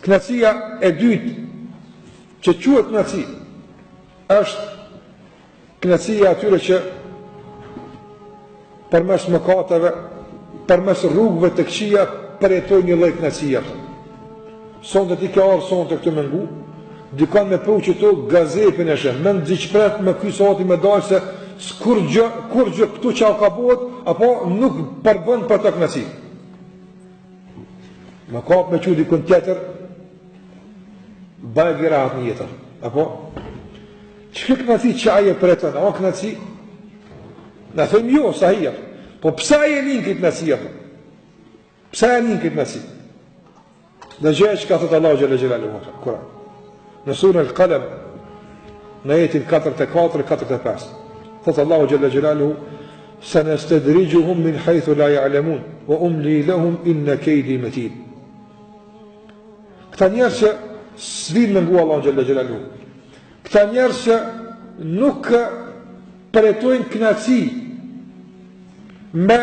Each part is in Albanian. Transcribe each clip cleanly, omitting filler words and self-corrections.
Kënaqësia e dytë që quhet kënaqësi është kënaqësia atyre që përmes mëkateve, përmes rrugëve të këqija përjetojnë një lloj kënaqësie. Sonte ti ka ardhur sonte këtu me ngu, dikon me pru që to gazetën e shë, me nëzishpret me ky soti me dalë se kur gjë këtu që ka bëhet, apo nuk përbën për të kënaqësi. Më kap me që dikon tjetër, bëjë gjërat në jetër. Apo? Që kënaqësi që aje për e të në, o kënaqësi? Në thëmë jo, sa hija. Po pësa e njën këtë kënaqësi? Pësa e njën këtë kënaqësi? Dhe gjë që ka thëtë Allah Gjellë Gjellë Kuran. Në surën Al-Qalam, në ajetin 44-45, thëtë Allah Gjellë Gjellë sanastadrijuhum min haythu la ya'lamun wa umli lahum inna kaydi matin. Këta njerëz që s'vin me ngu Allah Gjellë Gjellë, këta njerëz që nuk përjetojnë kënaqësi me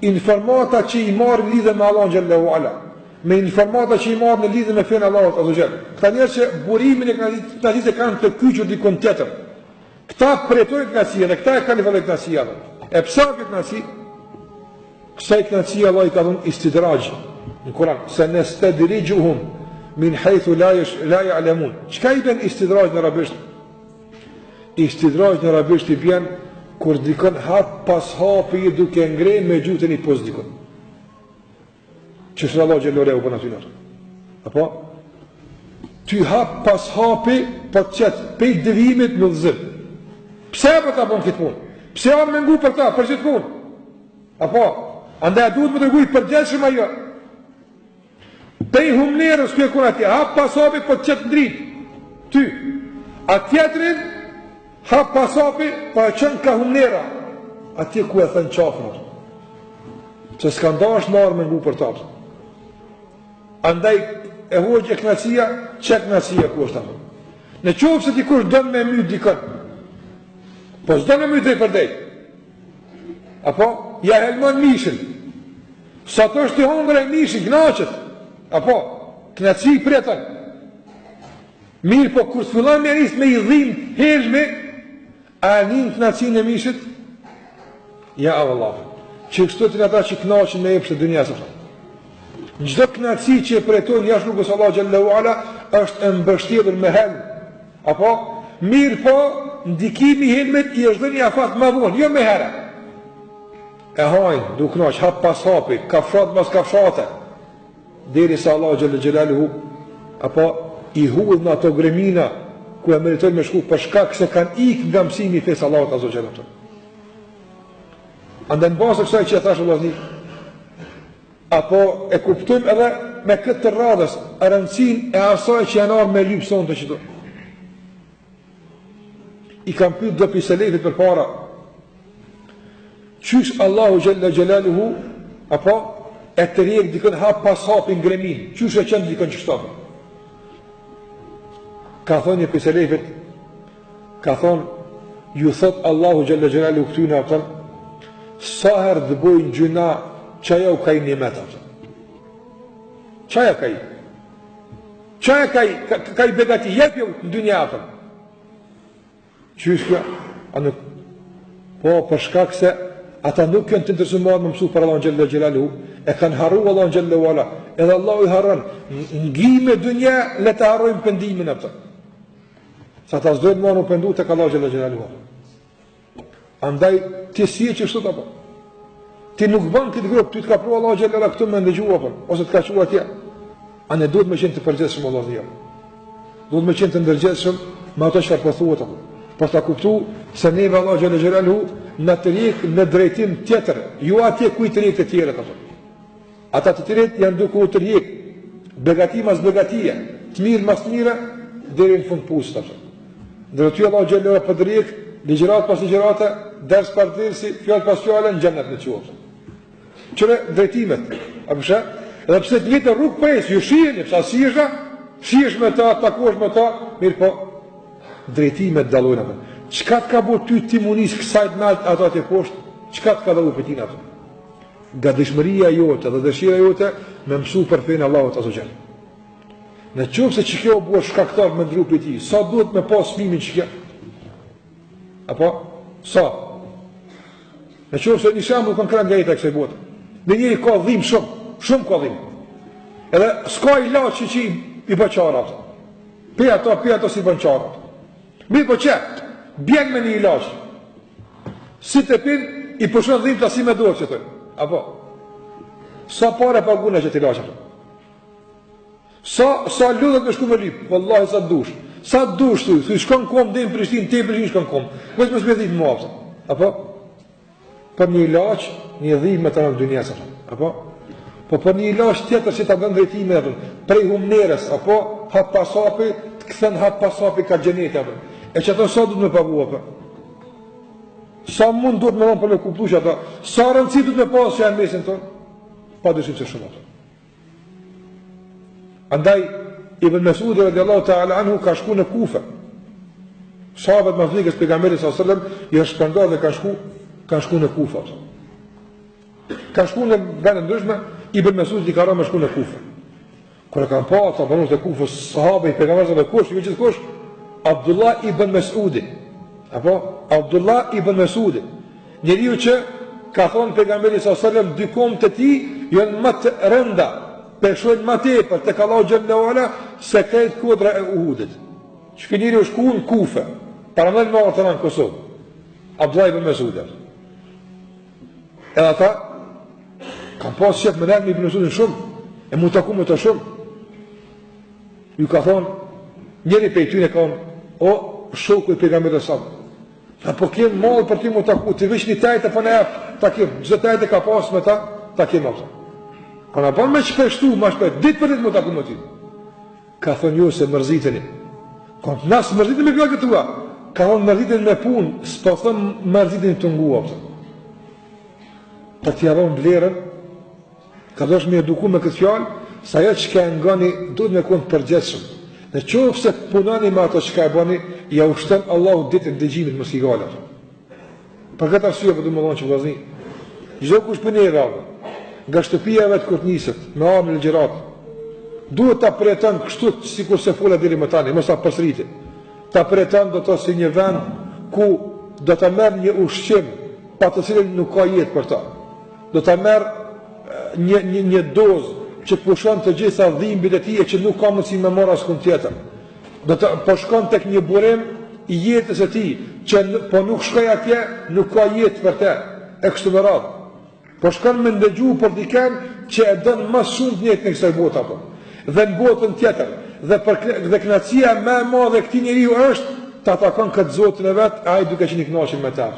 informata që i marrin lidhe me Allah Gjellë Ala, me informata që i marrë në lidhje me fenë Allahut azza xal. Këta njerëz që burimin e kënaqësisë kanë të kyçur dikon tjetër. Këta përjetojnë kënaqësinë dhe këta e kanë vëllë kënaqësinë. E pse këtë kënaqësi? Kësaj kënaqësi Allah i ka dhënë istidraj në Kur'an, se nastadrijuhum min haythu la ya'lamun. Çka i bën istidraj në arabisht? Istidraj në arabisht i bën kur dikon hap pas hapi duke ngrejë me gjutën i pos dikon. Që shë Allah gjellore u bëna ty nërë. Apo? Ty hap pas hapi, po të qëtë pej dëvimit në dhëzim. Pse për ta bënë këtë punë? Pse anë me ngu për ta, për qëtë punë? Apo? Andaj duhet më të nguj për gjeshëm ajo. Pej humnerës kërë kuna tja, hap pas hapi, po të qëtë ndritë. Ty. A tjetërin, hap pas hapi, po e qënë ka humnera. A tje ku e thënë qafënër. Që s'ka ndash marë me ngu për ta. Andaj e hoqë e kënaqësia, që kënaqësia ku është apo? Në qovë se dikush dënë me mytë dikën, po s'dënë me mytë drejt për drejt. Apo? Ja helmon mishin. Sa të është të hongër e mishin, knaqët. Apo? Kënaqësi i pretën. Mirë po, kur s'fillon me risë me i dhimë hezhme, a njën kënaqësin e mishit? Ja Allah. Që kështu të në ata që knaqën me epshë të dënjasë. Në gjdo kënaqësi që e përjetojnë jashtë rrugës Allah Gjallahu Ala është e mbështjellur me helm. Apo? Mirë po, ndikimi i helmet i është dhënë një afat më vonë, jo me herë. E hajnë, du knaqë, hap pas hapi, kafshat mas kafshate. Deri sa Allah Gjallahu apo i hudh në ato gremina ku e meritojnë me shku për shkak se kanë ikë nga mësimi i fesë Allahut Azza Gjallahu. Andë në basë kësaj që e thashë vllazni, apo e kuptojmë edhe me këtë të radhës rëndësinë e asaj që janë ardhur me lyp sonte qëto. I kam pyet do piselefit për para, qysh Allahu Gjella Gjelaluhu apo e të rjek dikën hap pas hapin gremin, qysh e qenë dikën qështofë? Ka thonë një piselefit, ka thonë, ju thot Allahu Gjella Gjelaluhu këtyna atën, sa herë dhe bojnë gjuna, qaja u kaj një metë atë. Qaja kaj? Qaja kaj begati, jep jo në dy një atën. Qyshka? Po, për shkak se ata nuk kënë të interesuar më mësu për Allah në Gjellë Gjellalu, e kanë harru Allah në Gjellë Wala, edhe Allah i harran, ngime dy një, le të harrojmë pëndimin atë. Sa ta zdojnë më në pëndu të ka Allah në Gjellë Gjellalu. Andaj, ti si e që shtu të apo? Ti nuk banë këtë grupë, ty të ka pru Allah Gjellera këtu me ndëgjua për, ose të ka qua tja. A ne duhet me qenë të përgjithshëm Allah dhja. Duhet me qenë të ndërgjithshëm me ato që ka përthuat apo. Për ta kuptu se neve Allah Gjellera në të rikë në drejtim tjetër, ju atje kuj të rikë të tjere apo. Ata të tjeret janë duke u të rikë, begati mas begatia, të mirë mas mire, deri në fund pusët apo. Ndërë ty Allah Gjellera për të rikë, ligjërat pas ligjërate, ders pas dersi, fjallë pas fjallë, në gjennet në qofë. Qëre drejtimet, a përshë? Edhe pëse të njëtë rrugë pëjës, ju shiheni, pësa shihesh me ta, takosh me ta, mirë po, drejtimet dalojnë atë. Qka të ka bo ty ti munis kësajt nalt ato atë e poshtë, qka të ka dallu për ti në atë? Nga dëshmëria jote dhe dëshira jote me mësu për fejnë Allahot aso gjelë. Në qoftë se që kjo bua shkaktar me ndru për ti, sa duhet me pas fëmimin që kjo? Apo? Sa? Në qoftë se një shembull konkret nga jeta e kësaj bote. Në njëri ka dhimbje shumë ka dhimbje. Edhe s'ka ilaç që i bë çara. Pe ato si bën çara. Mirë po çe? Bjen me një ilaç. Si të pin i pushon dhimbta si me dorë çetë. Apo? Sa para pagunë që të ilaç ato. Sa ludhet me shku me lyp, vallahi sa dush. Sa dush thu, shkon kom deri në Prishtinë, te Prishtinë shkon kom. Vetëm s'më ditë më aftë. Apo? Për një ilaç, një dhimbje të në dynjas apo? Apo? Po për një ilaç tjetër që ta bën drejtime apo prej humnerës, apo hap pasapi, të kthen hap pasapi ka xhenet apo. E çato sa duhet me pagu apo? Sa mund duhet me vonë për të kuptuar ato? Sa rëndësi duhet me pas që janë mesin ton? Pa dyshim se shumë ato. Andaj, Ibn Mesudi radiallahu ta'ala anhu ka shku në Kufa. Sahabët më vnikës pejgamberit s.a.s. i është shpërndar dhe ka shku në Kufa. Ka shku në vende ndryshme, Ibn Mesudi ka rënë me shku në Kufa. Kër e kanë pa ata banus të Kufës, sahabë i pejgamberit dhe kush, i gjithë kush, Abdullah ibn Mesudi. Apo? Abdullah ibn Mesudi. Njeriu që ka thonë pejgamberit s.a.s. dykom të ti, janë më të rënda, përshojnë ma tepër të Allahu xhallahu ala se këtë kodra e Uhudit. Që kënjëri u shku në Kufe, paramend me orë të në Kosovë. Abdullah ibn Mesudi. Edhe ata, kam pas qëtë më nërë me ibn Mesudin shumë, e mu taku me të shumë. Ju ka thonë, njëri pej tyne ka thonë, o, shoku i pejgamberit sa. Apo kemë malë për ty mu taku, të vish një tajtë për në jepë, takim, gjithë tajtë ka pas me ta, takim apëta. Kona pa me shpeshtu, ma shpeshtu, ditë për ditë më taku më ty. Ka thonë jo se mërziteni. Kënë nasë mërziteni me pjallë këtua. Ka thonë mërziteni me punë, s'pa thonë mërziteni të ngua. Për t'ja dhonë vlerën, ka dosh me eduku me këtë fjallë, sa jetë që ka ngani, duhet me konë përgjithshëm. Në qofë se punani me ato që ka e bani, ja ushtën Allahu ditën dëgjimit më s'kigale. Për këtë arsye për du më dhonë që vëzni. Gjdo kush për një radhë, nga shtëpia vetë kur të njësët, me armë në lëgjerat, duhet ta pretend kështu si kur se fola diri më tani, mos ta përsriti. Ta pretend do të si një vend ku do të merë një ushqim, pa të cilin nuk ka jetë për ta. Do të merë një dozë që pushon të gjitha dhimbit e ti e që nuk ka mundësi me marrë askun tjetër. Do të përshkon tek një burim i jetës e ti, që po nuk shkoj atje, nuk ka jetë për te, e kështu me radhë. Po shkon me ndëgju për diken që e dënë më shumë të njëtë në kësaj botë apo. Dhe në botën tjetër, dhe kënaqësia më e madhe e këtij njeriu është ta takon këtë Zotin e vet, ai duke qenë i kënaqur me ta.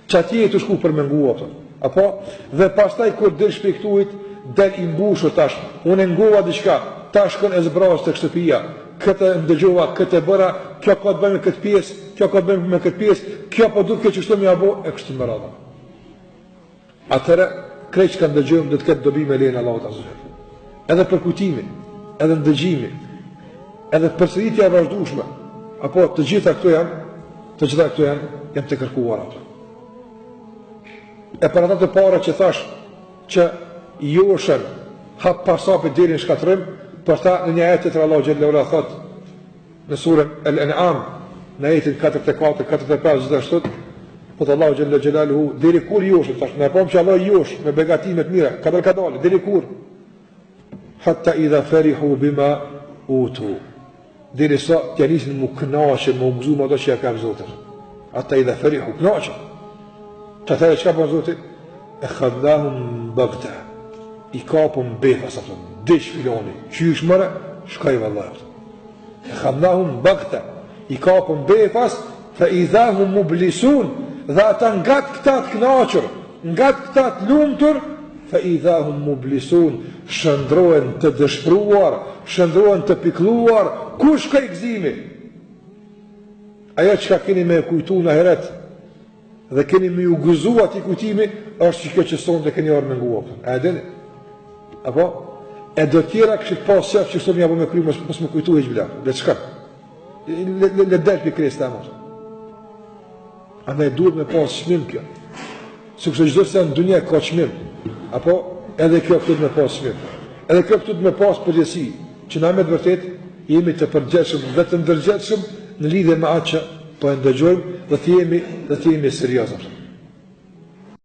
Çati e të shku për menguar apo dhe pastaj kur del shpejtuit del i mbushur tash. Unë ngova diçka, tash shkon e zbraz tek shtëpia. Këtë ndëgjova, këtë bëra, kjo ka të bëjë me këtë pjesë, kjo ka të bëjë me këtë pjesë, kjo po duhet që çështoj më apo e kështu me radhë. Atëra krejt që ndëgjojmë do të ketë dobi me lejen e Allahut azza. Edhe për kujtimin, edhe ndëgjimin, edhe përsëritja e vazhdueshme, apo të gjitha këto janë të kërkuara. E për ata të para që thash që joshën hap pasapi deri në shkatrim, për ta në një ajet tjetër Allahu xhallahu ala thot në surën Al-An'am në ajetin 44, 45, gjithashtu thot Allahu xhallahu xhelaluhu deri kur josh tash ne pam që Allah josh me begatime të mira ka dalë deri kur hatta idha farihu bima utu deri sa të nisin më kënaqë më gëzuar ato që ka Zoti hatta idha farihu kënaqë të thërë çka bën Zoti e khadhahum bagta i kapëm befas ato dish filoni qysh mëre shkaj vallahi e khadhahum bagta i kapëm befas fa idhahum mublisun dhe ata nga këta të kënaqur nga këta të lumtur fa idhahum mublisun shëndrohen të dëshpëruar shëndrohen të pikëlluar ku shkoj gëzimi ajo çka keni me kujtu në heret dhe keni me u gëzu ati kujtimi është që kjo që sonë dhe keni orë me nguap e dini apo e do tjera kështë pas qef që sonë jabë me kry mos më kujtu e gjbila dhe qëka le delë për kres të amor andaj duhet me pas shmim kjo së kështë gjithë se në dunja ka shmim apo edhe kjo këtë me pas shmim edhe kjo këtë me pas përgjësi që na me të vërtet jemi të përgjithshëm dhe të ndërgjithshëm në lidhje me atë që po e ndëgjojmë dhe të jemi serioz.